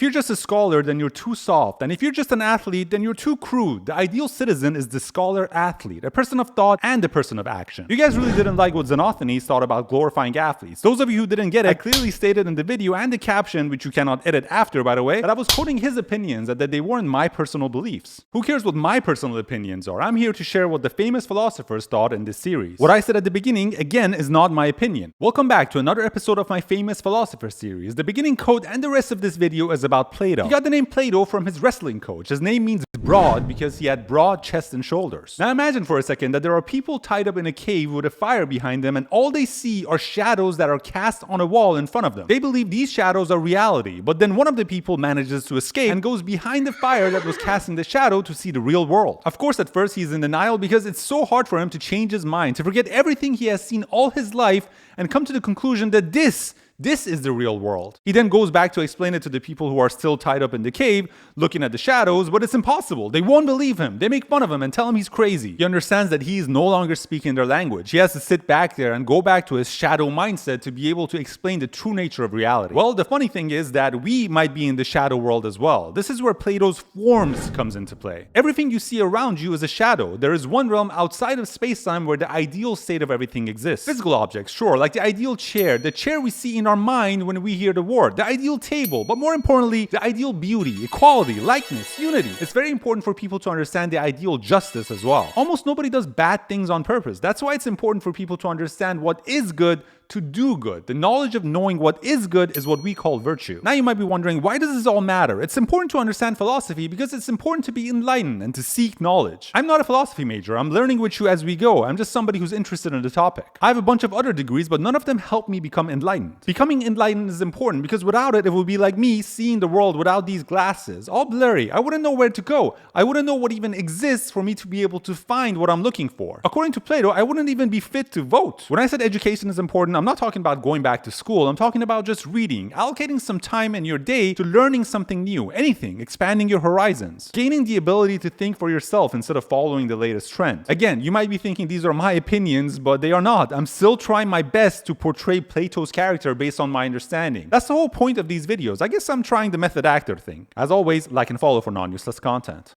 If you're just a scholar, then you're too soft. And if you're just an athlete, then you're too crude. The ideal citizen is the scholar athlete, a person of thought and a person of action. You guys really didn't like what Xenophanes thought about glorifying athletes. Those of you who didn't get it, I clearly stated in the video and the caption, which you cannot edit after, by the way, that I was quoting his opinions and that they weren't my personal beliefs. Who cares what my personal opinions are? I'm here to share what the famous philosophers thought in this series. What I said at the beginning, again, is not my opinion. Welcome back to another episode of my famous Philosophers Series. The beginning quote and the rest of this video is about Plato. He got the name Plato from his wrestling coach. His name means broad because he had broad chest and shoulders. Now imagine for a second that there are people tied up in a cave with a fire behind them and all they see are shadows that are cast on a wall in front of them. They believe these shadows are reality, but then one of the people manages to escape and goes behind the fire that was casting the shadow to see the real world. Of course, at first he's in denial because it's so hard for him to change his mind, to forget everything he has seen all his life and come to the conclusion that this is the real world. He then goes back to explain it to the people who are still tied up in the cave, looking at the shadows, but it's impossible. They won't believe him. They make fun of him and tell him he's crazy. He understands that he is no longer speaking their language. He has to sit back there and go back to his shadow mindset to be able to explain the true nature of reality. Well, the funny thing is that we might be in the shadow world as well. This is where Plato's forms comes into play. Everything you see around you is a shadow. There is one realm outside of space-time where the ideal state of everything exists. Physical objects, sure, like the ideal chair, the chair we see in our mind when we hear the word, the ideal table, but more importantly, the ideal beauty, equality, likeness, unity. It's very important for people to understand the ideal justice as well. Almost nobody does bad things on purpose. That's why it's important for people to understand what is good to do good. The knowledge of knowing what is good is what we call virtue. Now you might be wondering, why does this all matter? It's important to understand philosophy because it's important to be enlightened and to seek knowledge. I'm not a philosophy major. I'm learning with you as we go. I'm just somebody who's interested in the topic. I have a bunch of other degrees, but none of them help me become enlightened. Becoming enlightened is important because without it, it would be like me seeing the world without these glasses, all blurry. I wouldn't know where to go. I wouldn't know what even exists for me to be able to find what I'm looking for. According to Plato, I wouldn't even be fit to vote. When I said education is important, I'm not talking about going back to school. I'm talking about just reading, allocating some time in your day to learning something new, anything, expanding your horizons, gaining the ability to think for yourself instead of following the latest trend. Again, you might be thinking these are my opinions, but they are not. I'm still trying my best to portray Plato's character based on my understanding. That's the whole point of these videos. I guess I'm trying the method actor thing. As always, like and follow for non-useless content.